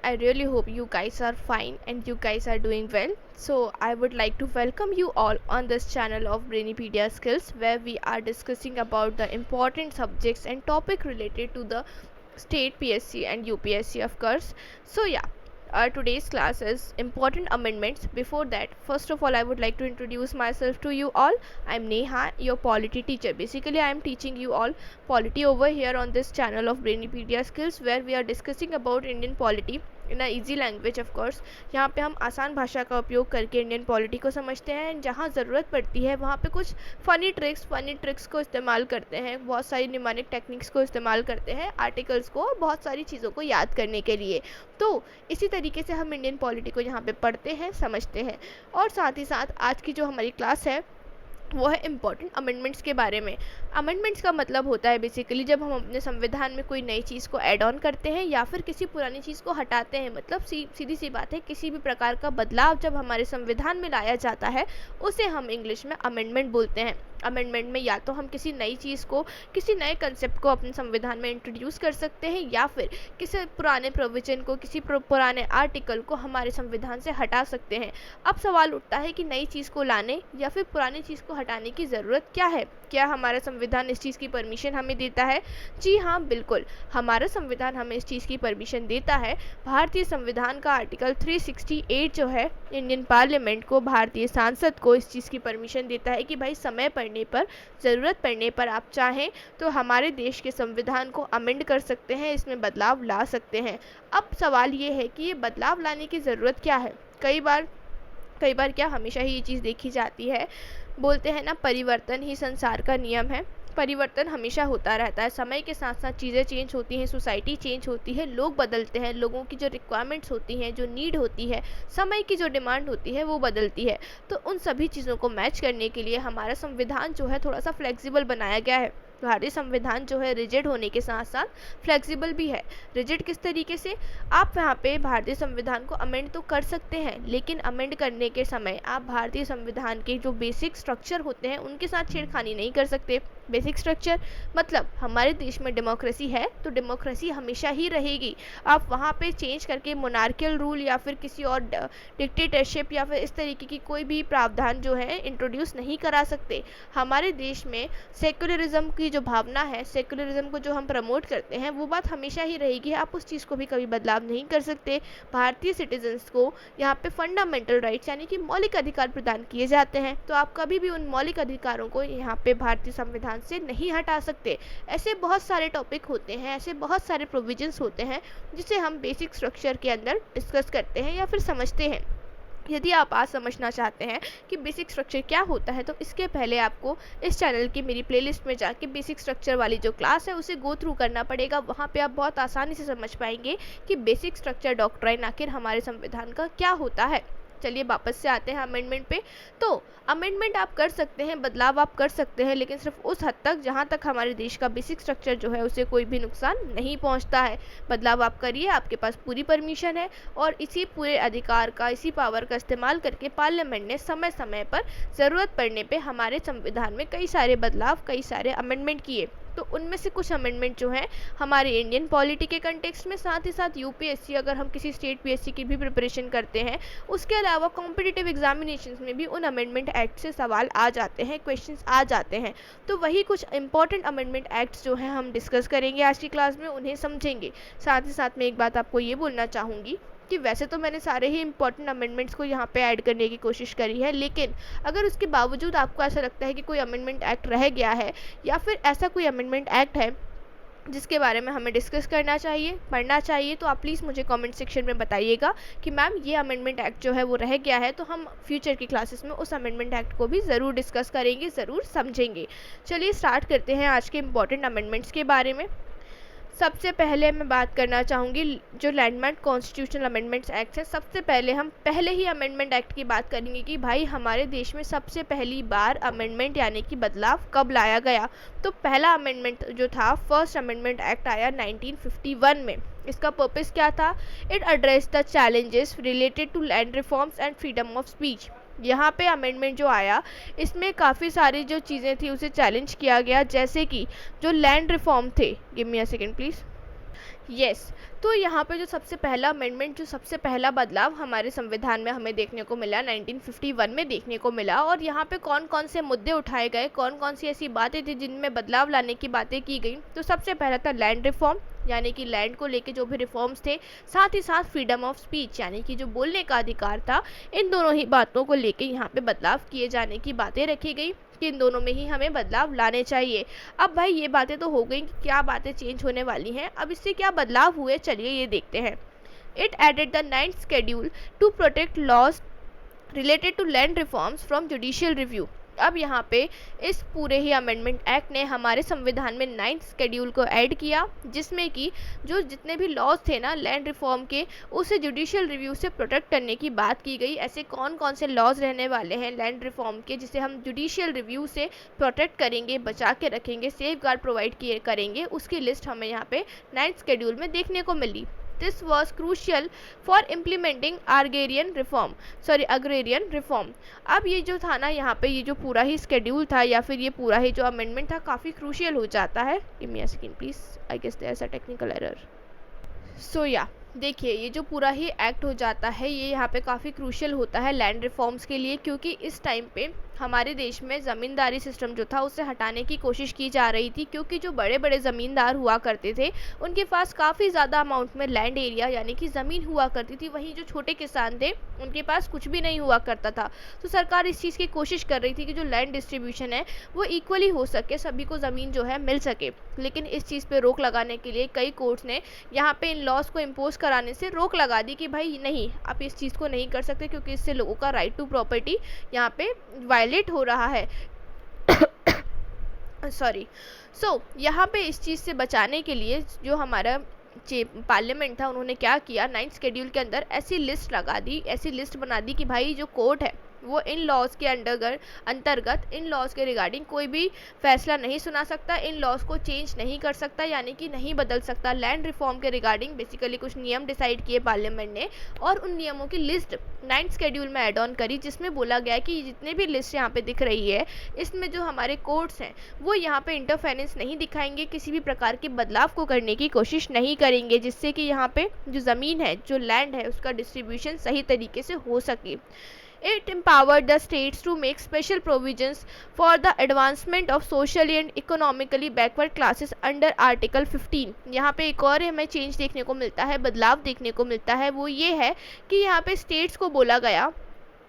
I really hope you guys are fine and you guys are doing well. So, I would like to welcome you all on this channel of Brainipedia Skills, where we are discussing about the important subjects and topic related to the state PSC and UPSC, of course. So, yeah. Today's class is important amendments. Before that, first of all, I would like to introduce myself to you all. I'm Neha, your polity teacher. Basically, I am teaching you all polity over here on this channel of Brainipedia Skills, where we are discussing about Indian polity in a easy language of course. यहाँ पे हम आसान भाषा का उपयोग करके Indian polity को समझते हैं. जहाँ ज़रूरत पड़ती है वहाँ पे कुछ फ़नी ट्रिक्स को इस्तेमाल करते हैं, बहुत सारी न्यूमेरिक टेक्निक्स को इस्तेमाल करते हैं आर्टिकल्स को और बहुत सारी चीज़ों को याद करने के लिए. तो इसी तरीके से हम इंडियन पॉलिटी को यहाँ पे पढ़ते हैं, समझते हैं. और साथ ही साथ आज की जो हमारी क्लास है वो है इम्पॉर्टेंट अमेंडमेंट्स के बारे में. अमेंडमेंट्स का मतलब होता है बेसिकली जब हम अपने संविधान में कोई नई चीज़ को ऐड ऑन करते हैं या फिर किसी पुरानी चीज़ को हटाते हैं. मतलब सीधी सी बात है, किसी भी प्रकार का बदलाव जब हमारे संविधान में लाया जाता है उसे हम इंग्लिश में अमेंडमेंट बोलते हैं. अमेंडमेंट में या तो हम किसी नई चीज़ को, किसी नए कंसेप्ट को अपने संविधान में इंट्रोड्यूस कर सकते हैं या फिर किसी पुराने प्रोविजन को, किसी पुराने आर्टिकल को हमारे संविधान से हटा सकते हैं. अब सवाल उठता है कि नई चीज़ को लाने या फिर पुरानी चीज़ को हटाने की ज़रूरत क्या है. क्या हमारा संविधान इस चीज़ की परमिशन हमें देता है? जी हाँ, बिल्कुल, हमारा संविधान हमें इस चीज़ की परमिशन देता है. भारतीय संविधान का आर्टिकल 368 जो है इंडियन पार्लियामेंट को, भारतीय सांसद को इस चीज़ की परमिशन देता है कि भाई समय पड़ने पर, ज़रूरत पड़ने पर आप चाहें तो हमारे देश के संविधान को अमेंड कर सकते हैं, इसमें बदलाव ला सकते हैं. अब सवाल ये है कि ये बदलाव लाने की ज़रूरत क्या है. कई बार क्या, हमेशा ही ये चीज़ देखी जाती है, बोलते हैं ना, परिवर्तन ही संसार का नियम है. परिवर्तन हमेशा होता रहता है, समय के साथ साथ चीज़ें चेंज होती हैं, सोसाइटी चेंज होती है, लोग बदलते हैं, लोगों की जो रिक्वायरमेंट्स होती हैं, जो नीड होती है, समय की जो डिमांड होती है वो बदलती है. तो उन सभी चीज़ों को मैच करने के लिए हमारा संविधान जो है थोड़ा सा फ्लेक्सिबल बनाया गया है. भारतीय संविधान जो है रिजिड होने के साथ साथ फ्लेक्सिबल भी है. रिजिड किस तरीके से, आप यहाँ पे भारतीय संविधान को अमेंड तो कर सकते हैं, लेकिन अमेंड करने के समय आप भारतीय संविधान के जो बेसिक स्ट्रक्चर होते हैं उनके साथ छेड़खानी नहीं कर सकते. बेसिक स्ट्रक्चर मतलब हमारे देश में डेमोक्रेसी है तो डेमोक्रेसी हमेशा ही रहेगी. आप वहाँ पे चेंज करके मोनार्कियल रूल या फिर किसी और डिक्टेटरशिप या फिर इस तरीके की कोई भी प्रावधान जो है इंट्रोड्यूस नहीं करा सकते. हमारे देश में सेकुलरिज्म की जो भावना है, सेकुलरिज्म को जो हम प्रमोट करते हैं, वो बात हमेशा ही रहेगी. आप उस चीज़ को भी कभी बदलाव नहीं कर सकते. भारतीय सिटीजन्स को यहाँ पे फंडामेंटल राइट्स यानी कि मौलिक अधिकार प्रदान किए जाते हैं, तो आप कभी भी उन मौलिक अधिकारों को यहाँ पे भारतीय संविधान से नहीं हटा सकते. ऐसे बहुत सारे टॉपिक होते हैं, ऐसे बहुत सारे प्रोविजंस होते हैं जिसे हम बेसिक स्ट्रक्चर के अंदर डिस्कस करते हैं या फिर समझते हैं. यदि आप आज समझना चाहते हैं कि बेसिक स्ट्रक्चर क्या होता है तो इसके पहले आपको इस चैनल की मेरी प्लेलिस्ट में जाके बेसिक स्ट्रक्चर वाली जो क्लास है उसे गो थ्रू करना पड़ेगा. वहाँ पे आप बहुत आसानी से समझ पाएंगे कि बेसिक स्ट्रक्चर डॉक्ट्राइन आखिर हमारे संविधान का क्या होता है. चलिए वापस से आते हैं अमेंडमेंट पे. तो अमेंडमेंट आप कर सकते हैं, बदलाव आप कर सकते हैं, लेकिन सिर्फ उस हद तक जहाँ तक हमारे देश का बेसिक स्ट्रक्चर जो है उसे कोई भी नुकसान नहीं पहुँचता है. बदलाव आप करिए, आपके पास पूरी परमिशन है और इसी पूरे अधिकार का, इसी पावर का इस्तेमाल करके पार्लियामेंट ने समय समय पर ज़रूरत पड़ने पर हमारे संविधान में कई सारे बदलाव, कई सारे अमेंडमेंट किए. तो उनमें से कुछ अमेंडमेंट जो हैं हमारे इंडियन पॉलिटी के कंटेक्स्ट में, साथ ही साथ यूपीएससी, अगर हम किसी स्टेट पीएससी की भी प्रिपरेशन करते हैं, उसके अलावा कॉम्पिटिटिव एग्जामिनेशंस में भी उन अमेंडमेंट एक्ट से सवाल आ जाते हैं, क्वेश्चंस आ जाते हैं. तो वही कुछ इंपॉर्टेंट अमेंडमेंट एक्ट्स जो हैं हम डिस्कस करेंगे आज की क्लास में, उन्हें समझेंगे. साथ ही साथ मैं एक बात आपको ये बोलना चाहूँगी कि वैसे तो मैंने सारे ही इंपॉर्टेंट अमेंडमेंट्स को यहाँ पे ऐड करने की कोशिश करी है, लेकिन अगर उसके बावजूद आपको ऐसा लगता है कि कोई अमेंडमेंट एक्ट रह गया है या फिर ऐसा कोई अमेंडमेंट एक्ट है जिसके बारे में हमें डिस्कस करना चाहिए, पढ़ना चाहिए, तो आप प्लीज़ मुझे कमेंट सेक्शन में बताइएगा कि मैम ये अमेंडमेंट एक्ट जो है वो रह गया है. तो हम फ्यूचर की क्लासेस में उस अमेंडमेंट एक्ट को भी ज़रूर डिस्कस करेंगे, ज़रूर समझेंगे. चलिए स्टार्ट करते हैं आज के इंपॉर्टेंट अमेंडमेंट्स के बारे में. सबसे पहले मैं बात करना चाहूँगी जो लैंडमार्क कॉन्स्टिट्यूशनल अमेंडमेंट्स एक्ट है. सबसे पहले हम पहले ही अमेंडमेंट एक्ट की बात करेंगे कि भाई हमारे देश में सबसे पहली बार अमेंडमेंट यानी कि बदलाव कब लाया गया. तो पहला अमेंडमेंट जो था, फर्स्ट अमेंडमेंट एक्ट आया 1951 में. इसका पर्पस क्या था? It address the challenges related to land reforms and freedom of speech. यहाँ पे अमेंडमेंट जो आया इसमें काफ़ी सारी जो चीज़ें थी उसे चैलेंज किया गया, जैसे कि जो लैंड रिफॉर्म थे. Give me a second please. Yes. तो यहाँ पे जो सबसे पहला अमेंडमेंट, जो सबसे पहला बदलाव हमारे संविधान में हमें देखने को मिला 1951 में देखने को मिला, और यहाँ पे कौन कौन से मुद्दे उठाए गए, कौन कौन सी ऐसी बातें थी जिनमें बदलाव लाने की बातें की गई। तो सबसे पहला था लैंड रिफॉर्म, यानी कि लैंड को लेके जो भी रिफॉर्म्स थे, साथ ही साथ फ्रीडम ऑफ स्पीच, यानी कि जो बोलने का अधिकार था, इन दोनों ही बातों को लेके यहाँ पे बदलाव किए जाने की बातें रखी गई कि इन दोनों में ही हमें बदलाव लाने चाहिए। अब भाई ये बातें तो हो गई कि क्या बातें चेंज होने वाली हैं, अब इससे क्या बदलाव हुए, चलिए ये देखते हैं। It added the 9th schedule to protect laws related to land reforms from judicial review. अब यहाँ पे इस पूरे ही अमेंडमेंट एक्ट ने हमारे संविधान में 9th शेड्यूल को ऐड किया, जिसमें कि जो जितने भी लॉज थे ना लैंड रिफॉर्म के, उसे जुडिशियल रिव्यू से प्रोटेक्ट करने की बात की गई। ऐसे कौन कौन से लॉज रहने वाले हैं लैंड रिफॉर्म के जिसे हम जुडिशियल रिव्यू से प्रोटेक्ट करेंगे, बचा के रखेंगे, सेफ गार्ड प्रोवाइड किए करेंगे, उसकी लिस्ट हमें यहाँ पे 9th शेड्यूल में देखने को मिली। This was crucial for implementing agrarian reform. अब ये जो था ना यहाँ पे, ये जो पूरा ही स्केड्यूल था या फिर ये पूरा ही जो अमेंडमेंट था, काफ़ी क्रूशियल हो जाता है। Give me a second please, I guess there is a technical error. So yeah देखिए, ये जो पूरा ही एक्ट हो जाता है, ये यहाँ पे काफ़ी क्रूशियल होता है लैंड रिफॉर्म्स के लिए, क्योंकि इस टाइम पे हमारे देश में ज़मींदारी सिस्टम जो था उसे हटाने की कोशिश की जा रही थी, क्योंकि जो बड़े बड़े ज़मींदार हुआ करते थे उनके पास काफ़ी ज़्यादा अमाउंट में लैंड एरिया यानी कि ज़मीन हुआ करती थी, वहीं जो छोटे किसान थे उनके पास कुछ भी नहीं हुआ करता था। तो सरकार इस चीज़ की कोशिश कर रही थी कि जो लैंड डिस्ट्रीब्यूशन है वो इक्वली हो सके, सभी को ज़मीन जो है मिल सके। लेकिन इस चीज़ पर रोक लगाने के लिए कई कोर्ट्स ने यहाँ पे इन लॉज को इम्पोज कराने से रोक लगा दी कि भाई नहीं, आप इस चीज़ को नहीं कर सकते, क्योंकि इससे लोगों का राइट टू प्रॉपर्टी यहाँ पे वायलेट हो रहा है। सॉरी। यहाँ पे इस चीज़ से बचाने के लिए जो हमारा पार्लियामेंट था, उन्होंने क्या किया, 9th शेड्यूल के अंदर ऐसी लिस्ट लगा दी, ऐसी लिस्ट बना दी कि भाई जो कोर्ट है वो इन लॉज के अंतर्गत इन लॉज के रिगार्डिंग कोई भी फैसला नहीं सुना सकता, इन लॉज को चेंज नहीं कर सकता, यानी कि नहीं बदल सकता। लैंड रिफॉर्म के रिगार्डिंग बेसिकली कुछ नियम डिसाइड किए पार्लियामेंट ने, और उन नियमों की लिस्ट 9th शेड्यूल में एड ऑन करी, जिसमें बोला गया कि जितने भी लिस्ट यहाँ पे दिख रही है, इसमें जो हमारे कोर्ट्स हैं वो यहाँ पे इंटरफेरेंस नहीं दिखाएंगे, किसी भी प्रकार के बदलाव को करने की कोशिश नहीं करेंगे, जिससे कि यहाँ पे जो ज़मीन है, जो लैंड है, उसका डिस्ट्रीब्यूशन सही तरीके से हो सके। It empowered the states to make special provisions for the advancement of socially and economically backward classes under Article 15। यहाँ पे एक और हमें चेंज देखने को मिलता है, बदलाव देखने को मिलता है, वो ये है कि यहाँ पे स्टेट्स को बोला गया,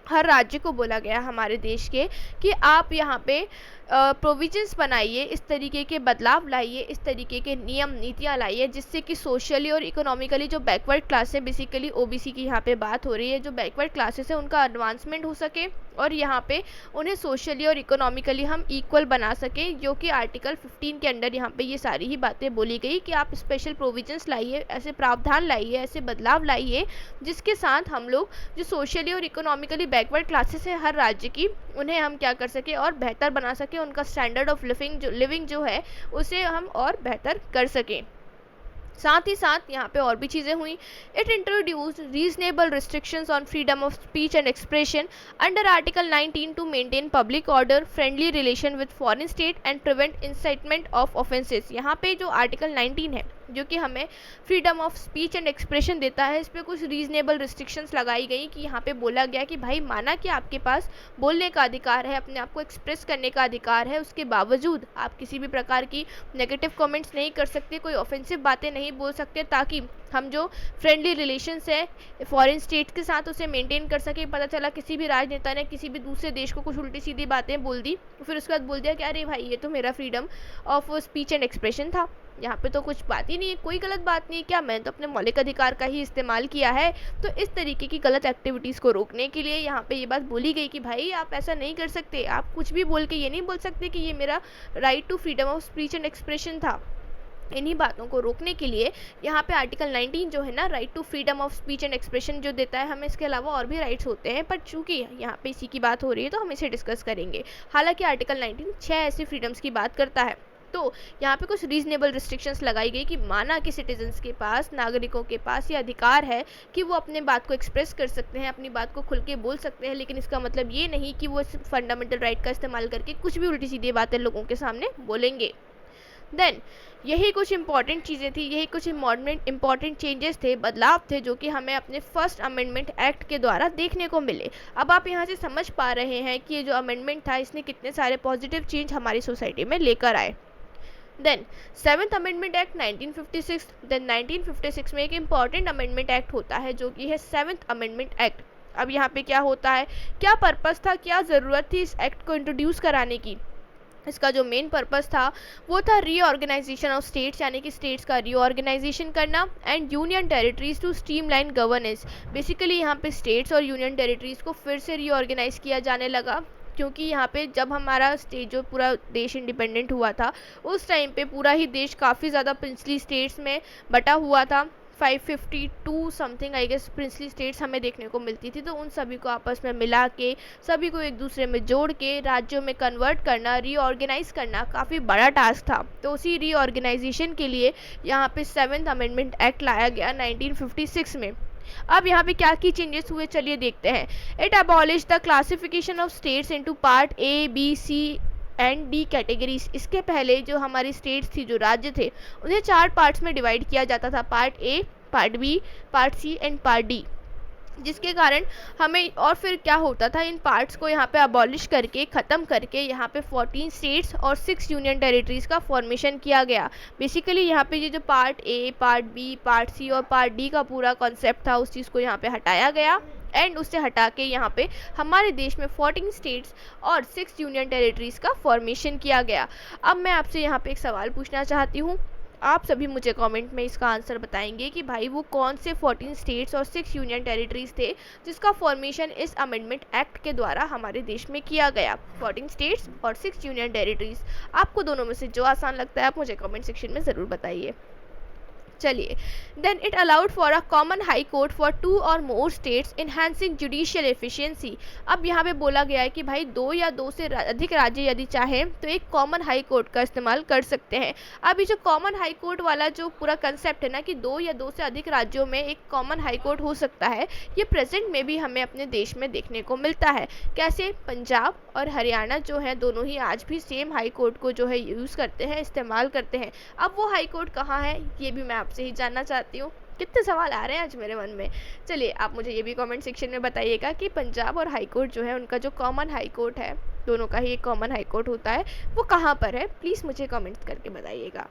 हर राज्य को बोला गया हमारे देश के, कि आप यहाँ पे प्रोविजंस बनाइए, इस तरीके के बदलाव लाइए, इस तरीके के नियम नीतियाँ लाइए, जिससे कि सोशली और इकोनॉमिकली जो बैकवर्ड क्लास है, बेसिकली ओबीसी की यहाँ पे बात हो रही है, जो बैकवर्ड क्लासेस है उनका एडवांसमेंट हो सके, और यहाँ पे उन्हें सोशली और इकोनॉमिकली हम इक्वल बना सकें, जो कि आर्टिकल 15 के अंडर यहाँ पे ये सारी ही बातें बोली गई कि आप स्पेशल प्रोविजंस लाइए, ऐसे प्रावधान लाइए, ऐसे बदलाव लाइए, जिसके साथ हम लोग जो सोशली और इकोनॉमिकली बैकवर्ड क्लासेस है हर राज्य की, उन्हें हम क्या कर सके और बेहतर बना सके, उनका स्टैंडर्ड ऑफ लिविंग जो है उसे हम और बेहतर कर सकें। साथ ही साथ यहाँ पे और भी चीज़ें हुई। It introduce reasonable restrictions on freedom of speech and expression under article 19 to maintain public order, friendly relation with foreign state and prevent incitement of offences. यहाँ पे जो आर्टिकल 19 है, जो कि हमें freedom of speech and expression देता है, इस पर कुछ रीजनेबल रिस्ट्रिक्शंस लगाई गई कि यहाँ पे बोला गया कि भाई माना कि आपके पास बोलने का अधिकार है, अपने आप को एक्सप्रेस करने का अधिकार है, उसके बावजूद आप किसी भी प्रकार की नेगेटिव कमेंट्स नहीं कर सकते, कोई ऑफेंसिव बातें नहीं बोल सकते, ताकि हम जो फ्रेंडली रिलेशंस है फॉरेन स्टेट के साथ उसे मेंटेन कर सके। पता चला किसी भी राजनेता ने किसी भी दूसरे देश को कुछ उल्टी सीधी बातें बोल दी, फिर उसके बाद बोल दिया कि अरे भाई ये तो मेरा freedom of speech and expression था, यहाँ पे तो कुछ बात ही नहीं है, कोई गलत बात नहीं है, क्या मैंने तो अपने मौलिक अधिकार का ही इस्तेमाल किया है। तो इस तरीके की गलत एक्टिविटीज़ को रोकने के लिए यहाँ पे ये बात बोली गई कि भाई आप ऐसा नहीं कर सकते, आप कुछ भी बोल के ये नहीं बोल सकते कि ये मेरा right to freedom of speech and expression था। इन्हीं बातों को रोकने के लिए यहाँ पे आर्टिकल 19 जो है ना, right to freedom of speech and expression जो देता है हमें, इसके अलावा और भी राइट्स होते हैं, पर चूंकि यहाँ पे इसी की बात हो रही है तो हम इसे डिस्कस करेंगे। हालांकि आर्टिकल 19 6 ऐसी फ्रीडम्स की बात करता है। तो यहाँ पे कुछ रीजनेबल रिस्ट्रिक्शंस लगाई गई कि माना कि सिटीजन्स के पास, नागरिकों के पास ये अधिकार है कि वो अपने बात को एक्सप्रेस कर सकते हैं, अपनी बात को खुल के बोल सकते हैं, लेकिन इसका मतलब ये नहीं कि वो इस फंडामेंटल राइट का इस्तेमाल करके कुछ भी उल्टी सीधी बातें लोगों के सामने बोलेंगे। देन यही कुछ इंपॉर्टेंट चीज़ें थी, यही कुछ इंपॉर्टेंट चेंजेस थे, बदलाव थे, जो कि हमें अपने फर्स्ट अमेंडमेंट एक्ट के द्वारा देखने को मिले। अब आप यहाँ से समझ पा रहे हैं कि ये जो अमेंडमेंट था इसने कितने सारे पॉजिटिव चेंज हमारी सोसाइटी में लेकर आए। Then seventh amendment act 1956। Then 1956 में एक इम्पॉर्टेंट अमेंडमेंट एक्ट होता है जो कि है सेवन्थ अमेंडमेंट एक्ट। अब यहाँ पे क्या होता है, क्या पर्पस था, क्या ज़रूरत थी इस एक्ट को इंट्रोड्यूस कराने की? इसका जो मेन पर्पस था वो था रीऑर्गेनाइजेशन ऑफ स्टेट्स, यानी कि स्टेट्स का रीऑर्गेनाइजेशन करना, and union territories to streamline governance. Basically यहाँ पे स्टेट्स और यूनियन टेरिटरीज को फिर से रीऑर्गेनाइज किया जाने लगा, क्योंकि यहाँ पे जब हमारा स्टेट जो पूरा देश इंडिपेंडेंट हुआ था उस टाइम पे पूरा ही देश काफ़ी ज़्यादा प्रिंसली स्टेट्स में बटा हुआ था। 552 something I guess princely states हमें देखने को मिलती थी, तो उन सभी को आपस में मिला के, सभी को एक दूसरे में जोड़ के राज्यों में कन्वर्ट करना, रीऑर्गेनाइज करना काफ़ी बड़ा टास्क था। तो उसी रीऑर्गेनाइजेशन के लिए यहाँ पे सेवन्थ अमेंडमेंट एक्ट लाया गया 1956 में। अब यहाँ पे क्या की चेंजेस हुए, चलिए देखते हैं। It abolish the classification of states into part A B C and D categories. इसके पहले जो हमारी स्टेट्स थी, जो राज्य थे, उन्हें 4 पार्ट्स में डिवाइड किया जाता था, part A, part B, part C and part D, जिसके कारण हमें, और फिर क्या होता था, इन पार्ट्स को यहाँ पे अबॉलिश करके, ख़त्म करके यहाँ पे 14 स्टेट्स और 6 यूनियन टेरिटरीज़ का फॉर्मेशन किया गया। बेसिकली यहाँ पे ये जो part A, part B, part C और पार्ट डी का पूरा कॉन्सेप्ट था, उस चीज़ को यहाँ पे हटाया गया, एंड उससे हटा के यहाँ पे हमारे देश में 14 स्टेट्स और 6 यूनियन टेरिटरीज़ का फॉर्मेशन किया गया। अब मैं आपसे यहाँ पे एक सवाल पूछना चाहती हूँ, आप सभी मुझे कमेंट में इसका आंसर बताएंगे कि भाई वो कौन से 14 स्टेट्स और 6 यूनियन टेरिटरीज थे जिसका फॉर्मेशन इस अमेंडमेंट एक्ट के द्वारा हमारे देश में किया गया। 14 स्टेट्स और 6 यूनियन टेरिटरीज, आपको दोनों में से जो आसान लगता है आप मुझे कमेंट सेक्शन में ज़रूर बताइए। चलिए, then it allowed for a common high court for 2 or more states enhancing judicial efficiency. अब यहाँ पे बोला गया है कि भाई 2 या 2 से अधिक राज्य यदि चाहें तो एक कॉमन हाई कोर्ट का इस्तेमाल कर सकते हैं। अब ये जो कॉमन हाई कोर्ट वाला जो पूरा कंसेप्ट है ना, कि 2 या 2 से अधिक राज्यों में एक कॉमन हाई कोर्ट हो सकता है, ये प्रेजेंट में भी हमें अपने देश में देखने को मिलता है। कैसे? पंजाब और हरियाणा जो है दोनों ही आज भी सेम हाई कोर्ट को जो है यूज़ करते हैं, इस्तेमाल करते हैं। अब वो हाई कोर्ट कहाँ है ये भी मैं आपसे ही जानना चाहती हूँ। कितने सवाल आ रहे हैं आज मेरे मन में। चलिए, आप मुझे ये भी कमेंट सेक्शन में बताइएगा कि पंजाब और हाई कोर्ट जो है उनका जो कॉमन हाई कोर्ट है, दोनों का ही एक कॉमन हाई कोर्ट होता है, वो कहाँ पर है, प्लीज़ मुझे कमेंट करके बताइएगा।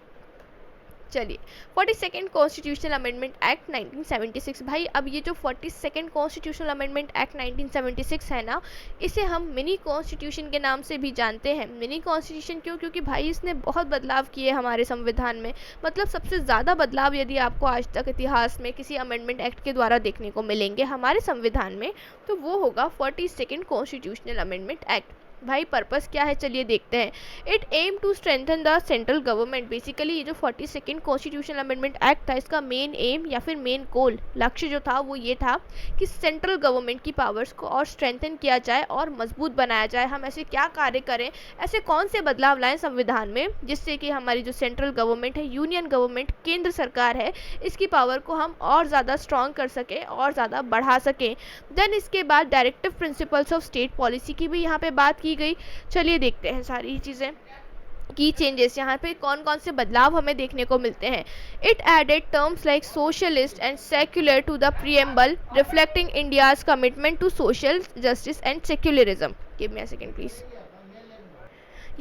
चलिए, 42nd कॉन्स्टिट्यूशनल अमेंडमेंट एक्ट 1976। भाई अब ये जो 42nd कॉन्स्टिट्यूशनल अमेंडमेंट एक्ट 1976 है ना, इसे हम मिनी कॉन्स्टिट्यूशन के नाम से भी जानते हैं। मिनी कॉन्स्टिट्यूशन क्यों? क्योंकि भाई इसने बहुत बदलाव किए हमारे संविधान में। मतलब सबसे ज़्यादा बदलाव यदि आपको आज तक इतिहास में किसी अमेंडमेंट एक्ट के द्वारा देखने को मिलेंगे हमारे संविधान में, तो वो होगा 42nd कॉन्स्टिट्यूशनल अमेंडमेंट एक्ट। भाई पर्पस क्या है, चलिए देखते हैं। It aim to strengthen the central government. Basically ये जो 42nd कॉन्स्टिट्यूशनल अमेंडमेंट एक्ट था, इसका मेन एम या फिर मेन गोल, लक्ष्य जो था वो ये था कि सेंट्रल गवर्नमेंट की पावर्स को और स्ट्रेंथन किया जाए और मजबूत बनाया जाए। हम ऐसे क्या कार्य करें, ऐसे कौन से बदलाव लाएं संविधान में जिससे कि हमारी जो सेंट्रल गवर्नमेंट है, यूनियन गवर्नमेंट, केंद्र सरकार है, इसकी पावर को हम और ज़्यादा स्ट्रॉन्ग कर सकें और ज़्यादा बढ़ा सकें। देन इसके बाद directive principles of state policy की भी यहाँ पे बात की गई। चलिए देखते हैं सारी चीज़ें, की चेंजेस, यहाँ पे कौन कौन से बदलाव हमें देखने को मिलते हैं। It added terms like socialist and secular to the preamble, reflecting India's commitment to social justice and secularism. Give me a second please.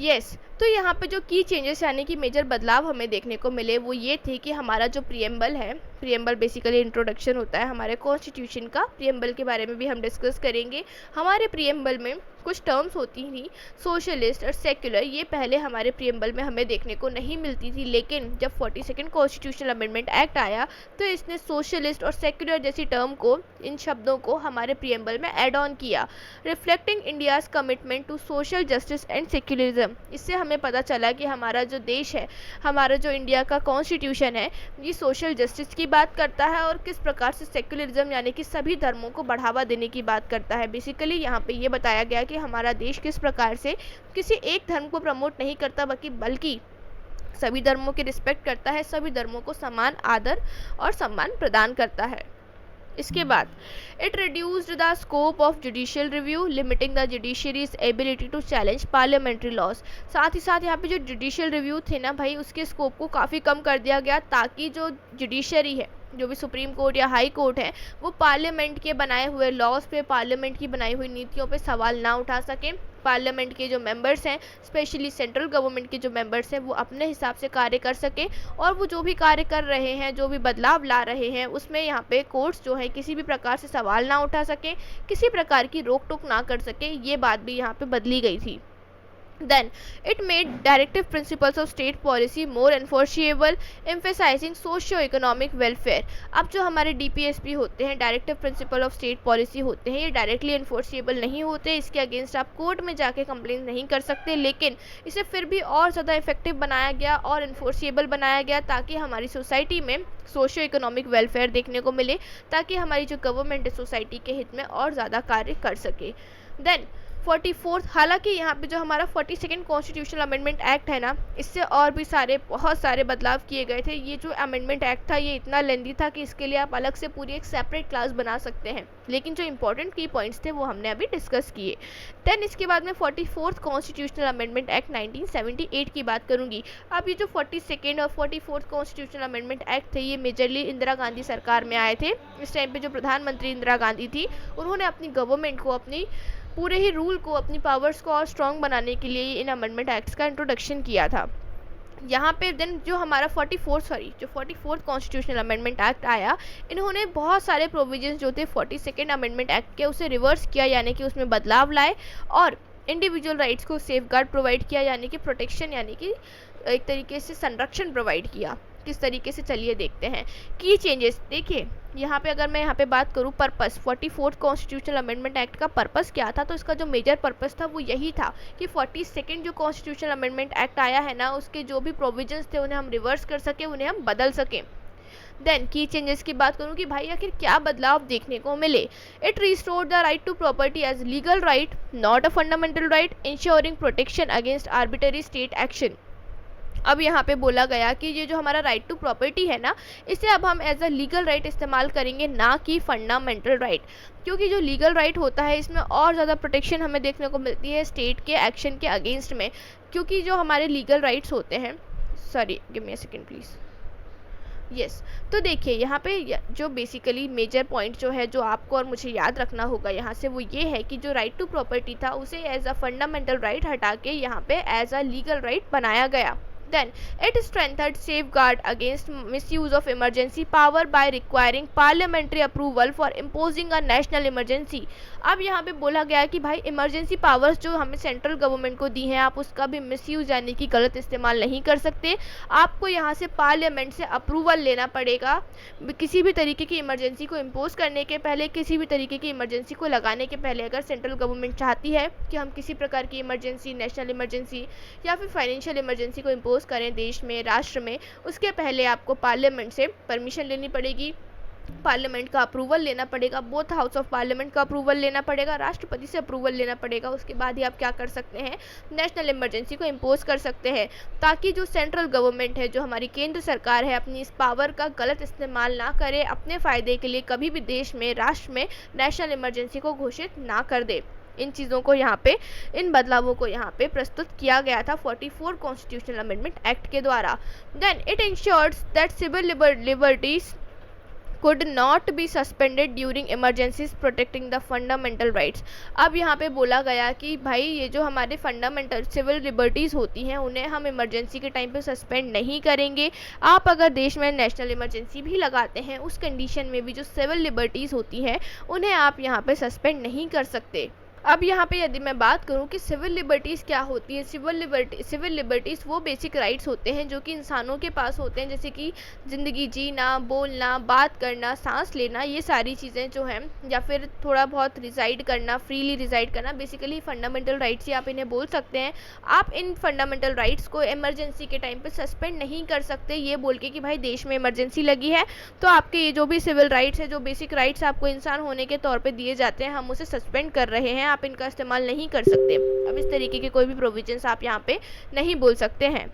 Yes, तो यहाँ पे जो की चेंजेस यानी कि मेजर बदलाव हमें देखने को मिले वो ये थे कि हमारा जो प्रीएम्बल है, प्रीएम्बल बेसिकली इंट्रोडक्शन होता है हमारे कॉन्स्टिट्यूशन का, प्रीएम्बल के बारे में भी हम डिस्कस करेंगे। हमारे प्रीएम्बल में कुछ टर्म्स होती थी, सोशलिस्ट और सेक्युलर, ये पहले हमारे प्रीएम्बल में हमें देखने को नहीं मिलती थी, लेकिन जब 42nd कॉन्स्टिट्यूशनल अमेंडमेंट एक्ट आया तो इसने सोशलिस्ट और सेक्युलर जैसी टर्म को, इन शब्दों को हमारे प्रीएम्बल में ऐड ऑन किया। Reflecting India's commitment to social justice and secularism, इससे हमें पता चला कि हमारा जो देश है, हमारा जो इंडिया का कॉन्स्टिट्यूशन है, ये सोशल जस्टिस की बात करता है और किस प्रकार से सेक्युलरिज्म यानी कि सभी धर्मों को बढ़ावा देने की बात करता है। बेसिकली यहाँ पे ये बताया गया कि हमारा देश किस प्रकार से किसी एक धर्म को प्रमोट नहीं करता, बल्कि सभी धर्मों की रिस्पेक्ट करता है, सभी धर्मों को समान आदर और सम्मान प्रदान करता है। इसके बाद it reduced the scope of judicial review, limiting the judiciary's ability to challenge parliamentary laws. साथ ही साथ यहाँ पे जो जुडिशियल रिव्यू थे ना भाई, उसके स्कोप को काफ़ी कम कर दिया गया, ताकि जो जुडिशरी है, जो भी सुप्रीम कोर्ट या हाई कोर्ट है, वो पार्लियामेंट के बनाए हुए लॉज पे, पार्लियामेंट की बनाई हुई नीतियों पे सवाल ना उठा सके। पार्लियामेंट के जो मेंबर्स हैं, स्पेशली सेंट्रल गवर्नमेंट के जो मेंबर्स हैं, वो अपने हिसाब से कार्य कर सके, और वो जो भी कार्य कर रहे हैं, जो भी बदलाव ला रहे हैं, उसमें यहाँ पे कोर्ट्स जो है किसी भी प्रकार से सवाल ना उठा सके, किसी प्रकार की रोक टोक ना कर सके। ये बात भी यहाँ पे बदली गई थी। Then it made directive principles of state policy more enforceable, emphasizing socio-economic welfare। अब जो हमारे DPSP होते हैं, directive principle of state policy होते हैं, ये डायरेक्टली इन्फोर्सिएबल नहीं होते, इसके अगेंस्ट आप कोर्ट में जाके कंप्लेन नहीं कर सकते, लेकिन इसे फिर भी और ज़्यादा इफेक्टिव बनाया गया और इन्फोर्सिएबल बनाया गया, ताकि हमारी सोसाइटी में सोशियो इकोनॉमिक वेलफेयर देखने को मिले, ताकि हमारी जो गवर्नमेंट है सोसाइटी के हित में और ज़्यादा कार्य कर सके। देन 44th, हालांकि यहाँ पे जो हमारा 42nd कॉन्स्टिट्यूशनल अमेंडमेंट एक्ट है ना, इससे और भी बहुत सारे बदलाव किए गए थे। ये जो अमेंडमेंट एक्ट था, ये इतना लेंदी था कि इसके लिए आप अलग से पूरी एक सेपरेट क्लास बना सकते हैं, लेकिन जो इंपॉर्टेंट की पॉइंट्स थे वो हमने अभी डिस्कस किए। देन इसके बाद में 44th कॉन्स्टिट्यूशनल अमेंडमेंट एक्ट 1978 की बात करूंगी। अब ये जो 42nd और 44th कॉन्स्टिट्यूशनल अमेंडमेंट एक्ट थे, ये मेजरली इंदिरा गांधी सरकार में आए थे। इस टाइम पे जो प्रधानमंत्री इंदिरा गांधी थी, उन्होंने अपनी गवर्नमेंट को, अपनी पूरे ही रूल को, अपनी पावर्स को और स्ट्रॉन्ग बनाने के लिए इन अमेंडमेंट एक्ट्स का इंट्रोडक्शन किया था। यहाँ पे देन जो हमारा 44th कॉन्स्टिट्यूशनल अमेंडमेंट एक्ट आया, इन्होंने बहुत सारे प्रोविजंस जो थे 42nd अमेंडमेंट एक्ट के, उसे रिवर्स किया, यानी कि उसमें बदलाव लाए, और इंडिविजुअल राइट्स को सेफगार्ड प्रोवाइड किया, यानी कि प्रोटेक्शन, यानी कि एक तरीके से संरक्षण प्रोवाइड किया। किस तरीके से, चलिए देखते हैं। की चेंजेस देखिए, यहाँ पे अगर मैं यहाँ पे बात करूँ purpose, 44th constitutional amendment act का पर्पस क्या था, तो इसका जो मेजर पर्पस था वो यही था कि 42nd जो कॉन्स्टिट्यूशनल अमेंडमेंट एक्ट आया है ना, उसके जो भी प्रोविजंस थे उन्हें हम रिवर्स कर सके, उन्हें हम बदल सकें। देन की चेंजेस की बात करूँ कि भाई आखिर क्या बदलाव देखने को मिले। It restored the right to property as legal right, not a fundamental right, ensuring protection against arbitrary state action. अब यहाँ पे बोला गया कि ये जो हमारा राइट टू प्रॉपर्टी है ना, इसे अब हम एज अ लीगल राइट इस्तेमाल करेंगे, ना कि फंडामेंटल राइट, क्योंकि जो लीगल राइट होता है इसमें और ज़्यादा प्रोटेक्शन हमें देखने को मिलती है स्टेट के एक्शन के अगेंस्ट में। क्योंकि जो हमारे लीगल राइट्स होते हैं, sorry give me a second please, yes तो देखिए यहाँ पे जो बेसिकली मेजर पॉइंट जो है, जो आपको और मुझे याद रखना होगा यहाँ से, वो ये है कि जो राइट टू प्रॉपर्टी था उसे एज अ फंडामेंटल राइट हटा के यहाँ पे एज अ लीगल राइट बनाया गया। Then it strengthened safeguard against misuse of emergency power by requiring parliamentary approval for imposing a national emergency। अब यहाँ पे बोला गया कि भाई इमरजेंसी पावर्स जो हमें सेंट्रल गवर्नमेंट को दी हैं, आप उसका भी मिसयूज यानी कि गलत इस्तेमाल नहीं कर सकते। आपको यहाँ से पार्लियामेंट से अप्रूवल लेना पड़ेगा किसी भी तरीके की इमरजेंसी को इम्पोज करने के पहले, किसी भी तरीके की इमरजेंसी को लगाने के पहले। अगर सेंट्रल गवर्नमेंट चाहती है कि हम किसी प्रकार की इमरजेंसी, नेशनल इमरजेंसी या फिर फाइनेंशियल इमरजेंसी को इम्पोज करें देश में, राष्ट्र में, उसके पहले आपको पार्लियामेंट से परमिशन लेनी पड़ेगी, पार्लियामेंट का अप्रूवल लेना पड़ेगा, बोथ हाउस ऑफ पार्लियामेंट का अप्रूवल लेना पड़ेगा, राष्ट्रपति से अप्रूवल लेना पड़ेगा। उसके बाद ही आप क्या कर सकते हैं, नेशनल इमरजेंसी को इम्पोज कर सकते हैं, ताकि जो सेंट्रल गवर्नमेंट है, जो हमारी केंद्र सरकार है, अपनी इस पावर का गलत इस्तेमाल ना करे, अपने फ़ायदे के लिए कभी भी देश में, राष्ट्र में नेशनल इमरजेंसी को घोषित ना कर दे। इन चीज़ों को यहाँ पे, इन बदलावों को यहाँ पे प्रस्तुत किया गया था 44 कॉन्स्टिट्यूशनल अमेंडमेंट एक्ट के द्वारा। Then it ensures that civil liberties could not be suspended during emergencies protecting the fundamental rights। अब यहाँ पे बोला गया कि भाई ये जो हमारे फंडामेंटल सिविल लिबर्टीज़ होती हैं, उन्हें हम इमरजेंसी के टाइम पे सस्पेंड नहीं करेंगे। आप अगर देश में नेशनल इमरजेंसी भी लगाते हैं, उस कंडीशन में भी जो सिविल लिबर्टीज़ होती हैं उन्हें आप यहाँ पे सस्पेंड नहीं कर सकते। अब यहाँ पे यदि मैं बात करूँ कि सिविल लिबर्टीज़ क्या होती है, सिविल लिबर्टीज़ वो बेसिक राइट्स होते हैं जो कि इंसानों के पास होते हैं, जैसे कि ज़िंदगी जीना, बोलना, बात करना, सांस लेना, ये सारी चीज़ें जो हैं, या फिर थोड़ा बहुत रिजाइड करना, फ्रीली रिजाइड करना, बेसिकली फंडामेंटल राइट्स ही आप इन्हें बोल सकते हैं। आप इन फंडामेंटल राइट्स को इमरजेंसी के टाइम पे सस्पेंड नहीं कर सकते, ये बोल के कि भाई देश में इमरजेंसी लगी है तो आपके ये जो भी सिविल राइट्स है, जो बेसिक राइट्स आपको इंसान होने के तौर पर दिए जाते हैं, हम उसे सस्पेंड कर रहे हैं, आप इनका इस्तेमाल नहीं कर सकते। अब इस तरीके के कोई भी प्रोविजंस आप यहाँ पे नहीं बोल सकते हैं।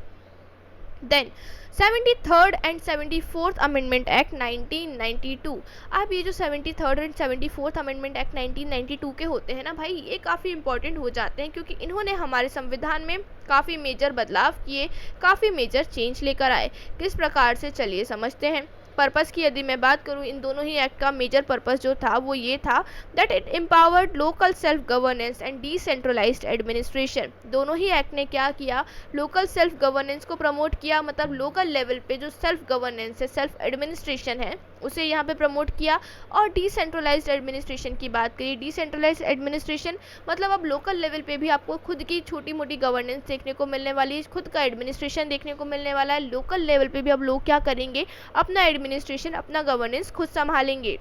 Then 73rd and 74th amendment act 1992। अब ये जो 73rd and 74th amendment act 1992 के होते हैं ना भाई, ये काफ़ी इंपॉर्टेंट हो जाते हैं क्योंकि इन्होंने हमारे संविधान में काफ़ी मेजर बदलाव किए, काफ़ी मेजर चेंज लेकर आए। किस प्रकार से, चलिए समझते हैं। पर्पस की यदि मैं बात करूं, इन दोनों ही एक्ट का मेजर पर्पस जो था वो ये था that it empowered local self governance and decentralised administration. दोनों ही एक्ट ने क्या किया, लोकल सेल्फ गवर्नेंस को प्रमोट किया, मतलब लोकल लेवल पे जो सेल्फ गवर्नेंस है, सेल्फ एडमिनिस्ट्रेशन है, उसे यहाँ पे प्रमोट किया। और डिसेंट्रलाइज्ड एडमिनिस्ट्रेशन की बात करिए, डिसेंट्रलाइज्ड एडमिनिस्ट्रेशन मतलब अब लोकल लेवल पे भी आपको खुद की छोटी मोटी गवर्नेंस देखने को मिलने वाली है, खुद का एडमिनिस्ट्रेशन देखने को मिलने वाला है। लोकल लेवल पे भी अब लोग क्या करेंगे, अपना एडमिनिस्ट्रेशन, अपना गवर्नेंस खुद संभालेंगे।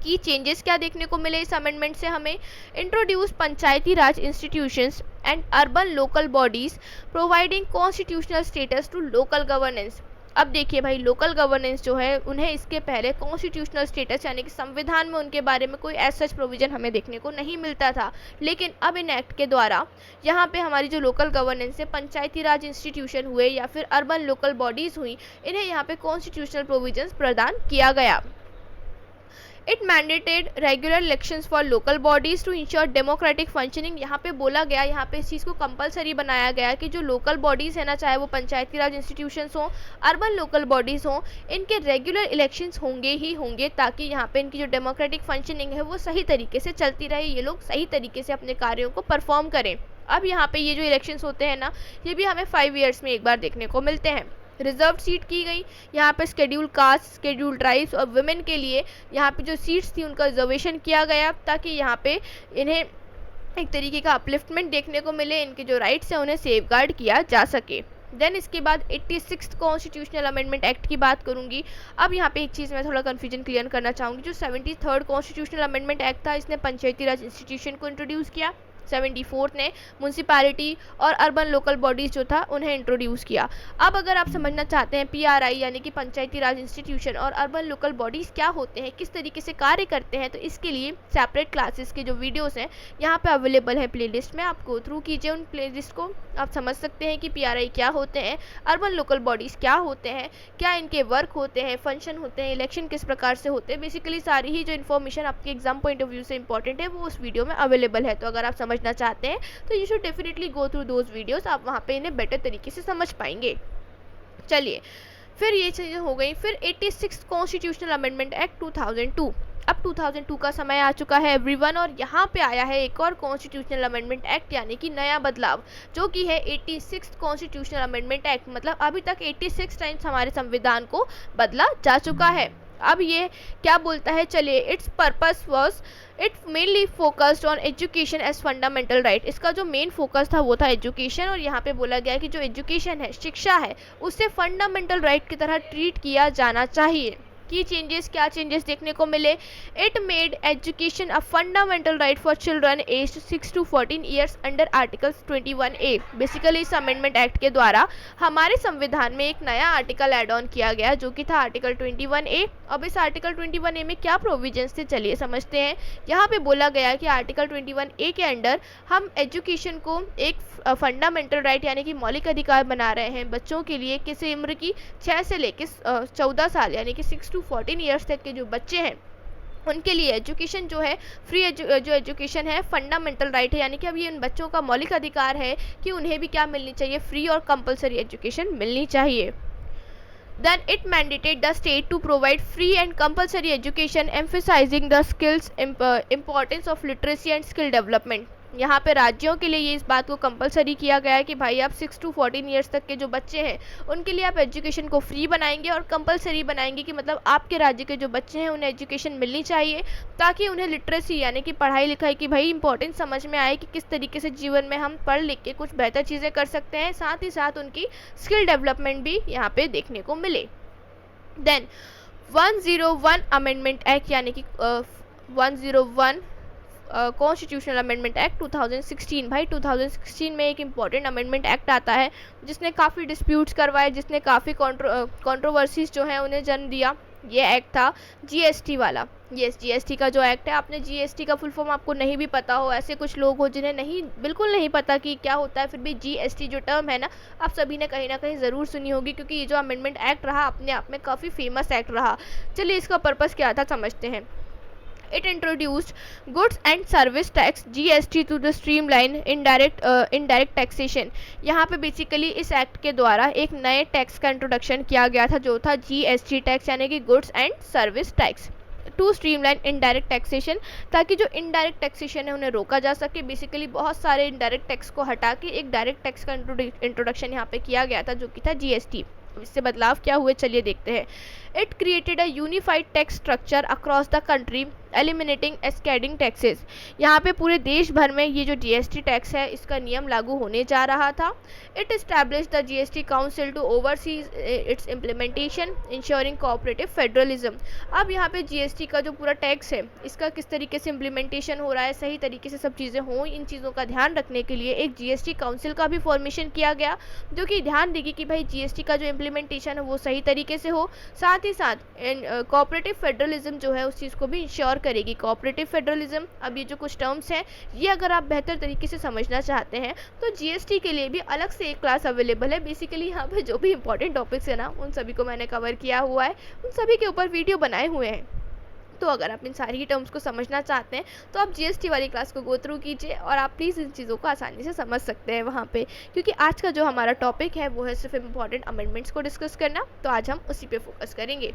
की चेंजेस क्या देखने को मिले इस अमेंडमेंट से हमें, introduce Panchayati Raj institutions and urban local bodies providing constitutional status to local governance. अब देखिए भाई, लोकल गवर्नेंस जो है उन्हें इसके पहले कॉन्स्टिट्यूशनल स्टेटस यानी कि संविधान में उनके बारे में कोई ऐसा प्रोविजन हमें देखने को नहीं मिलता था, लेकिन अब इन एक्ट के द्वारा यहाँ पे हमारी जो लोकल गवर्नेंस है, पंचायती राज इंस्टीट्यूशन हुए या फिर अर्बन लोकल बॉडीज हुई, इन्हें यहाँ पे कॉन्स्टिट्यूशनल प्रोविजंस प्रदान किया गया। It mandated regular elections for local bodies to ensure democratic functioning. यहाँ पे बोला गया, यहाँ पे इस चीज़ को कंपलसरी बनाया गया कि जो लोकल बॉडीज़ है ना, चाहे वो पंचायती राज इंस्टीट्यूशंस हों, अर्बन लोकल बॉडीज़ हों, इनके रेगुलर इलेक्शंस होंगे ही होंगे, ताकि यहाँ पे इनकी जो डेमोक्रेटिक फंक्शनिंग है वो सही तरीके से चलती रहे, ये लोग सही तरीके से अपने कार्यों को परफॉर्म करें। अब यहाँ पे ये जो इलेक्शंस होते हैं ना, ये भी हमें 5 ईयर्स में एक बार देखने को मिलते हैं। रिजर्व सीट की गई, यहाँ पे शेड्यूल कास्ट, शेड्यूल ट्राइब्स और वुमेन के लिए यहाँ पे जो सीट्स थी उनका रिजर्वेशन किया गया, ताकि यहाँ पे इन्हें एक तरीके का अपलिफ्टमेंट देखने को मिले, इनके जो राइट्स हैं उन्हें सेफगार्ड किया जा सके। देन इसके बाद 86th कॉन्स्टिट्यूशनल अमेंडमेंट एक्ट की बात करूंगी। अब यहाँ पे एक चीज़ मैं थोड़ा कन्फ्यूजन क्लियर करना चाहूँगी, जो 73rd कॉन्स्टिट्यूशनल अमेंडमेंट एक्ट था, इसने पंचायती राज इंस्टीट्यूशन को इंट्रोड्यूस किया। 74th ने म्यूनसिपैलिटी और अर्बन लोकल बॉडीज जो था उन्हें इंट्रोड्यूस किया। अब अगर आप समझना चाहते हैं पीआरआई यानी कि पंचायती राज इंस्टीट्यूशन और अर्बन लोकल बॉडीज क्या होते हैं, किस तरीके से कार्य करते हैं, तो इसके लिए सेपरेट क्लासेस के जो वीडियोस हैं यहाँ पे अवेलेबल है प्लेलिस्ट में, आप गो थ्रू कीजिए उन प्लेलिस्ट को, आप समझ सकते हैं कि पीआरआई क्या होते हैं, अर्बन लोकल बॉडीज क्या होते हैं, क्या इनके वर्क होते हैं, फंक्शन होते हैं, इलेक्शन किस प्रकार से होते हैं, बेसिकली सारी ही जो इन्फॉर्मेशन आपके एग्जाम पॉइंट ऑफ व्यू से इंपॉर्टेंट है वो उस वीडियो में अवेलेबल है। तो अगर आप समझना चाहते हैं तो you should definitely go through those videos, आप वहाँ पे इन्हें बेटर तरीके से समझ पाएंगे। चलिए, फिर ये चीज़ें हो गई। फिर 86th कॉन्स्टिट्यूशनल अमेंडमेंट एक्ट 2002। अब 2002 का समय आ चुका है एवरीवन, और यहाँ पे आया है एक और कॉन्स्टिट्यूशनल अमेंडमेंट एक्ट यानी कि नया बदलाव, जो कि है 86th कॉन्स्टिट्यूशनल अमेंडमेंट एक्ट। मतलब अभी तक 86 टाइम्स हमारे संविधान को बदला जा चुका है। अब ये क्या बोलता है, चलिए, its purpose was it mainly focused on education as fundamental right. इसका जो मेन फोकस था वो था एजुकेशन, और यहाँ पे बोला गया कि जो एजुकेशन है, शिक्षा है, उसे फंडामेंटल राइट की तरह ट्रीट किया जाना चाहिए। की चेंजेस, क्या चेंजेस देखने को मिले, it made education a fundamental right for children age 6 to 14 years under article 21A। Basically इस अमेंडमेंट एक्ट के द्वारा हमारे संविधान में एक नया आर्टिकल एड ऑन किया गया जो कि था आर्टिकल 21A। अब इस आर्टिकल 21A में क्या प्रोविजंस थे, चलिए समझते हैं। यहाँ पे बोला गया कि आर्टिकल 21A के अंडर हम एजुकेशन को एक फंडामेंटल राइट यानी कि मौलिक अधिकार बना रहे हैं बच्चों के लिए, किसी उम्र की 6 से लेकर 14 साल यानी कि 6 to 14 ईयर्स तक के जो बच्चे हैं उनके लिए एजुकेशन जो है फ्री जो एजुकेशन है फंडामेंटल राइट है, यानी कि अब ये उन बच्चों का मौलिक अधिकार है कि उन्हें भी क्या मिलनी चाहिए, फ्री और कंपलसरी एजुकेशन मिलनी चाहिए। Then it mandated the state to provide free and compulsory education, emphasizing the skills importance of literacy and skill development। यहाँ पे राज्यों के लिए ये इस बात को कंपलसरी किया गया है कि भाई आप 6 to 14 ईयर्स तक के जो बच्चे हैं उनके लिए आप एजुकेशन को फ्री बनाएंगे और कंपलसरी बनाएंगे, कि मतलब आपके राज्य के जो बच्चे हैं उन्हें एजुकेशन मिलनी चाहिए, ताकि उन्हें लिटरेसी यानी कि पढ़ाई लिखाई की भाई इंपॉर्टेंस समझ में आए कि किस तरीके से जीवन में हम पढ़ लिख के कुछ बेहतर चीज़ें कर सकते हैं, साथ ही साथ उनकी स्किल डेवलपमेंट भी यहाँ पे देखने को मिले। देन 101 अमेंडमेंट एक्ट यानी कि 101 कॉन्स्टिट्यूशनल अमेंडमेंट एक्ट 2016। भाई 2016 में एक इम्पॉर्टेंट अमेंडमेंट एक्ट आता है जिसने काफ़ी डिस्प्यूट्स करवाए, जिसने काफ़ी कंट्रोवर्सीज जो हैं उन्हें जन्म दिया। ये एक्ट था जीएसटी वाला। यस, जीएसटी का जो एक्ट है, आपने जीएसटी का फुल फॉर्म आपको नहीं भी पता हो, ऐसे कुछ लोग हो जिन्हें नहीं, बिल्कुल नहीं पता कि क्या होता है, फिर भी जीएसटी जो टर्म है ना, आप सभी ने कहीं ना कहीं ज़रूर सुनी होगी, क्योंकि ये जो अमेंडमेंट एक्ट रहा अपने आप में काफ़ी फेमस एक्ट रहा। चलिए इसका पर्पज़ क्या था समझते हैं। It introduced goods and service tax GST to the streamline indirect taxation। यहाँ पे बेसिकली इस एक्ट के द्वारा एक नए टैक्स का इंट्रोडक्शन किया गया था, जो था जीएसटी टैक्स, यानी कि goods and service tax, to streamline indirect taxation, ताकि जो इनडायरेक्ट टैक्सेशन है उन्हें रोका जा सके। बेसिकली बहुत सारे इनडायरेक्ट टैक्स को हटा के एक डायरेक्ट टैक्स का इंट्रोडक्शन यहाँ पे किया गया था, जो कि था जीएसटी। इससे बदलाव क्या हुए चलिए देखते हैं। It created a unified tax structure across the country eliminating cascading taxes. यहाँ पे पूरे देश भर में ये जो जीएसटी टैक्स है इसका नियम लागू होने जा रहा था। It establish the GST council to overseas its implementation ensuring cooperative federalism. अब यहाँ पे जीएसटी का जो पूरा टैक्स है इसका किस तरीके से इम्प्लीमेंटेशन हो रहा है, सही तरीके से सब चीज़ें हों, इन चीज़ों का ध्यान रखने के लिए एक जीएसटी काउंसिल का भी फॉर्मेशन किया गया, जो कि ध्यान देगी कि भाई जीएसटी का जो इम्प्लीमेंटेशन है वो सही तरीके से हो। साथ ही साथ कोऑपरेटिव फेडरलिज्म जो है उस चीज़ को भी इंश्योर करेगी। कोऑपरेटिव फेडरलिज्म, अब ये जो कुछ टर्म्स हैं ये अगर आप बेहतर तरीके से समझना चाहते हैं तो जीएसटी के लिए भी अलग से एक क्लास अवेलेबल है। बेसिकली यहाँ पे जो भी इंपॉर्टेंट टॉपिक्स है ना उन सभी को मैंने कवर किया हुआ है, उन सभी के ऊपर वीडियो बनाए हुए हैं। तो अगर आप इन सारी टर्म्स को समझना चाहते हैं तो आप जीएसटी वाली क्लास को गो थ्रू कीजिए और आप प्लीज़ इन चीज़ों को आसानी से समझ सकते हैं वहाँ पे, क्योंकि आज का जो हमारा टॉपिक है वो है सिर्फ इंपॉर्टेंट अमेंडमेंट्स को डिस्कस करना, तो आज हम उसी पे फोकस करेंगे।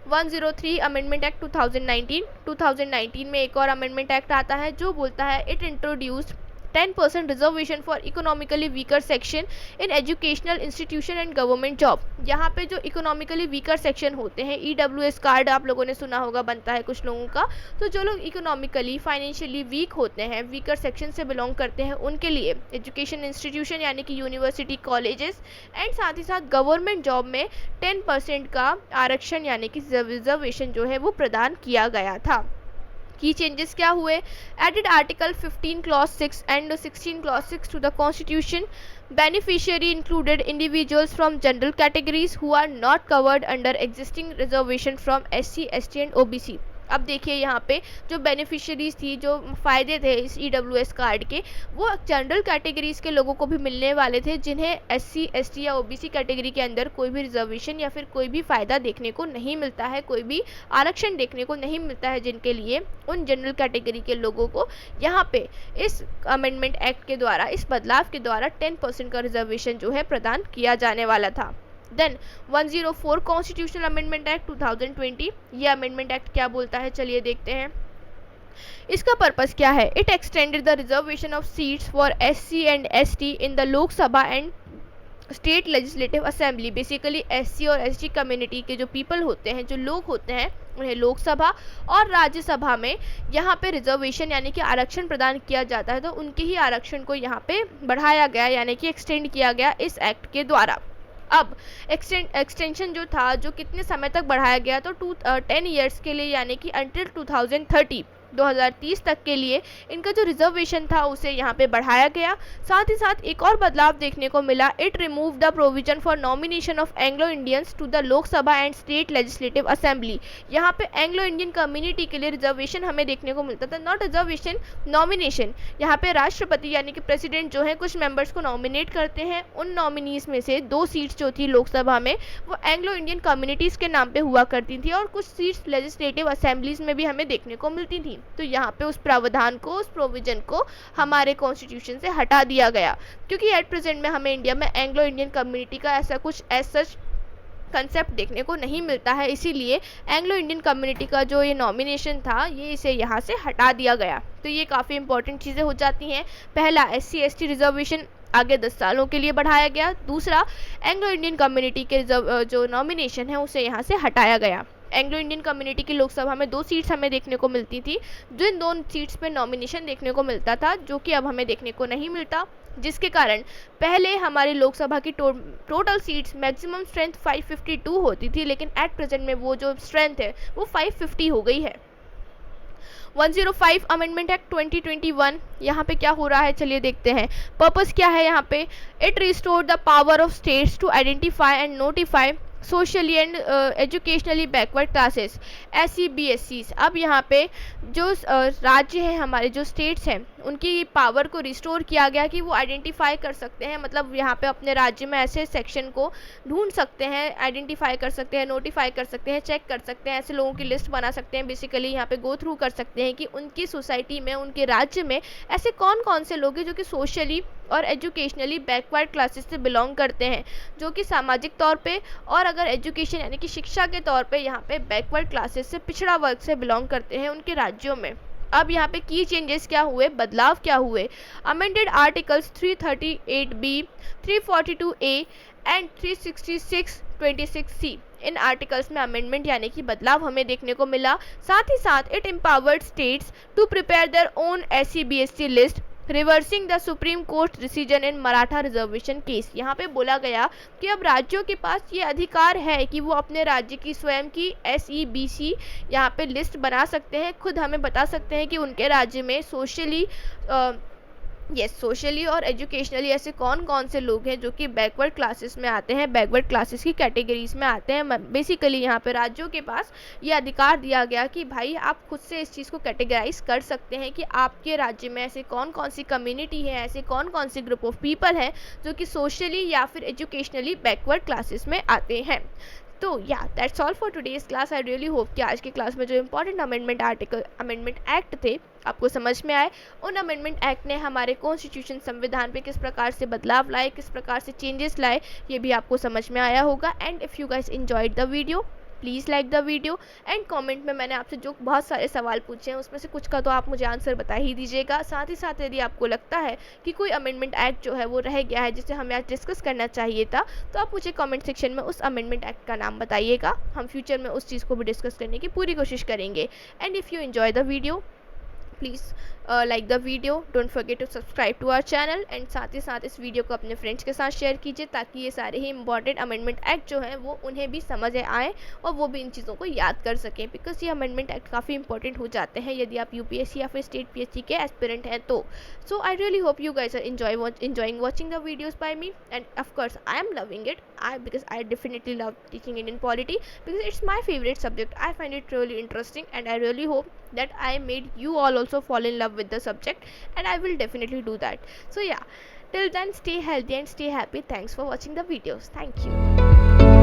103 अमेंडमेंट एक्ट 2019 में एक और अमेंडमेंट एक्ट आता है जो बोलता है it introduced 10% reservation for economically weaker section in educational institution and government job. यहाँ पे जो इकोनॉमिकली वीकर सेक्शन होते हैं, ईडब्ल्यूएस कार्ड आप लोगों ने सुना होगा, बनता है कुछ लोगों का, तो जो लोग इकोनॉमिकली फाइनेंशियली वीक होते हैं, वीकर सेक्शन से बिलोंग करते हैं, उनके लिए एजुकेशन इंस्टीट्यूशन यानी कि यूनिवर्सिटी, कॉलेजेस एंड साथ ही साथ गवर्नमेंट जॉब में 10% का आरक्षण यानी कि रिजर्वेशन जो है वो प्रदान किया गया था। की चेंजेस क्या हुए? Added article 15 clause 6 and 16 clause 6 to the constitution. Beneficiary included individuals from general categories who are not covered under existing reservation from SC, ST and OBC. अब देखिए यहाँ पे जो बेनिफिशियरीज थी, जो फ़ायदे थे इस ईडब्ल्यूएस कार्ड के, वो जनरल कैटेगरीज के लोगों को भी मिलने वाले थे जिन्हें एससी, एसटी या ओबीसी कैटेगरी के अंदर कोई भी रिजर्वेशन या फिर कोई भी फ़ायदा देखने को नहीं मिलता है, कोई भी आरक्षण देखने को नहीं मिलता है, जिनके लिए उन जनरल कैटेगरी के लोगों को यहाँ पे इस अमेंडमेंट एक्ट के द्वारा, इस बदलाव के द्वारा 10% का रिजर्वेशन जो है प्रदान किया जाने वाला था। Then 104 constitutional amendment act 2020। ये अमेंडमेंट एक्ट क्या बोलता है चलिए देखते हैं। इसका पर्पस क्या है? It extended the reservation of seats for SC and ST in the Lok Sabha and state legislative assembly. Basically SC और एसटी कम्युनिटी के जो पीपल होते हैं, जो लोग होते हैं, उन्हें लोकसभा और राज्यसभा में यहाँ पे रिजर्वेशन यानी कि आरक्षण प्रदान किया जाता है, तो उनके ही आरक्षण को यहाँ पे बढ़ाया गया यानी कि एक्सटेंड किया गया इस एक्ट के द्वारा। अब एक्सटेंशन जो था, जो कितने समय तक बढ़ाया गया, तो 10 ईयर्स के लिए यानी कि अंटिल 2030 तक के लिए इनका जो रिजर्वेशन था उसे यहाँ पे बढ़ाया गया। साथ ही साथ एक और बदलाव देखने को मिला। It remove the provision for nomination of Anglo Indians to the Lok Sabha and state legislative assembly. यहाँ पे एंग्लो इंडियन कम्युनिटी के लिए रिजर्वेशन हमें देखने को मिलता था, नॉट रिजर्वेशन, नॉमिनेशन। यहाँ पे राष्ट्रपति यानी कि प्रेसिडेंट जो है कुछ मेंबर्स को नॉमिनेट करते हैं, उन नॉमिनीज में से 2 सीट्स जो थी लोकसभा में वो एंग्लो इंडियन कम्युनिटीज़ के नाम पे हुआ करती थी, और कुछ सीट्स लेजिस्लेटिव असेंबलीज में भी हमें देखने को मिलती थी। तो यहाँ पे उस प्रावधान को, उस प्रोविजन को हमारे कॉन्स्टिट्यूशन से हटा दिया गया, क्योंकि एट प्रेजेंट में हमें इंडिया में एंग्लो इंडियन कम्युनिटी का ऐसा कुछ सच कंसेप्ट देखने को नहीं मिलता है। इसीलिए एंग्लो इंडियन कम्युनिटी का जो ये नॉमिनेशन था, ये इसे यहाँ से हटा दिया गया। तो ये काफ़ी इंपॉर्टेंट चीज़ें हो जाती हैं। पहला, एससी एसटी रिजर्वेशन आगे 10 सालों के लिए बढ़ाया गया। दूसरा, एंग्लो इंडियन कम्युनिटी के जो नॉमिनेशन है उसे यहाँ से हटाया गया। एंग्लो इंडियन कम्युनिटी की लोकसभा में 2 सीट्स हमें देखने को मिलती थी, जिन 2 सीट्स पे नॉमिनेशन देखने को मिलता था, जो कि अब हमें देखने को नहीं मिलता, जिसके कारण पहले हमारी लोकसभा की टोटल सीट्स मैक्सिमम स्ट्रेंथ 552 होती थी, लेकिन एट प्रेजेंट में वो जो स्ट्रेंथ है वो 550 हो गई है। 105 अमेंडमेंट एक्ट 2021, यहाँ पे क्या हो रहा है चलिए देखते हैं। पर्पस क्या है यहाँ पे? It restore the power of states to identify and notify socially and educationally backward classes SCBSCs। अब यहाँ पे जो राज्य हैं, हमारे जो स्टेट्स हैं, उनकी पावर को रिस्टोर किया गया कि वो आइडेंटिफाई कर सकते हैं, मतलब यहाँ पे अपने राज्य में ऐसे सेक्शन को ढूंढ सकते हैं, आइडेंटिफाई कर सकते हैं, नोटिफाई कर सकते हैं, चेक कर सकते हैं, ऐसे लोगों की लिस्ट बना सकते हैं। बेसिकली यहाँ पे गो थ्रू कर सकते हैं कि उनकी सोसाइटी में, उनके राज्य में ऐसे कौन कौन से लोग हैं जो कि सोशली और एजुकेशनली बैकवर्ड क्लासेस से बिलोंग करते हैं, जो कि सामाजिक तौर पे और अगर एजुकेशन यानी कि शिक्षा के तौर पे यहाँ पे बैकवर्ड क्लासेस से, पिछड़ा वर्ग से बिलोंग करते हैं उनके राज्यों में। अब यहाँ पे की चेंजेस क्या हुए, बदलाव क्या हुए? Amended articles 338B, 342A and 366(26)(c). In articles में अमेंडमेंट यानी कि बदलाव हमें देखने को मिला। साथ ही साथ it empowered states to prepare their own SCBSC list, reversing the supreme court decision in Maratha reservation case. यहाँ पे बोला गया कि अब राज्यों के पास ये अधिकार है कि वो अपने राज्य की स्वयं की SEBC यहाँ पे लिस्ट बना सकते हैं, खुद हमें बता सकते हैं कि उनके राज्य में सोशली और एजुकेशनली ऐसे कौन कौन से लोग हैं जो कि बैकवर्ड क्लासेस में आते हैं, बैकवर्ड क्लासेस की कैटेगरीज में आते हैं। बेसिकली यहाँ पे राज्यों के पास ये अधिकार दिया गया कि भाई आप खुद से इस चीज़ को कैटेगराइज कर सकते हैं कि आपके राज्य में ऐसे कौन कौन सी कम्युनिटी है, ऐसे कौन कौन सी ग्रुप ऑफ पीपल हैं जो कि सोशली या फिर एजुकेशनली बैकवर्ड क्लासेस में आते हैं। तो या that's all for today's class. I really hope कि आज की क्लास में जो इंपॉर्टेंट अमेंडमेंट एक्ट थे आपको समझ में आए। उन अमेंडमेंट एक्ट ने हमारे कॉन्स्टिट्यूशन, संविधान पे किस प्रकार से बदलाव लाए, किस प्रकार से चेंजेस लाए, ये भी आपको समझ में आया होगा। And if you guys enjoyed the video, please like the video and comment में मैंने आपसे जो बहुत सारे सवाल पूछे हैं उसमें से कुछ का तो आप मुझे आंसर बता ही दीजिएगा। साथ ही साथ यदि आपको लगता है कि कोई अमेंडमेंट एक्ट जो है वो रह गया है जिसे हमें आज डिस्कस करना चाहिए था, तो आप मुझे कमेंट सेक्शन में उस अमेंडमेंट एक्ट का नाम बताइएगा। हम फ्यूचर में उस चीज़ को भी डिस्कस करने की पूरी कोशिश करेंगे। And if you enjoy the video, please like the video, don't forget to subscribe to our channel and साथ ही साथ इस वीडियो को अपने फ्रेंड्स के साथ शेयर कीजिए ताकि ये सारे ही इंपॉर्टेंट अमेंडमेंट एक्ट जो हैं वो उन्हें भी समझ आए और वो भी इन चीज़ों को याद कर सकें, बिकॉज ये अमेंडमेंट एक्ट काफ़ी इंपॉर्टेंट हो जाते हैं यदि आप UPSC या फिर स्टेट PSC के एस्पिरेंट हैं तो। So I really hope you guys are enjoying watching the videos by me, and of course I am loving it because I definitely love teaching Indian polity because it's my favorite subject. I find it really interesting and I really hope that I made you all also fall in love with the subject, and I will definitely do that. So yeah, till then, stay healthy and stay happy. Thanks for watching the videos. Thank you.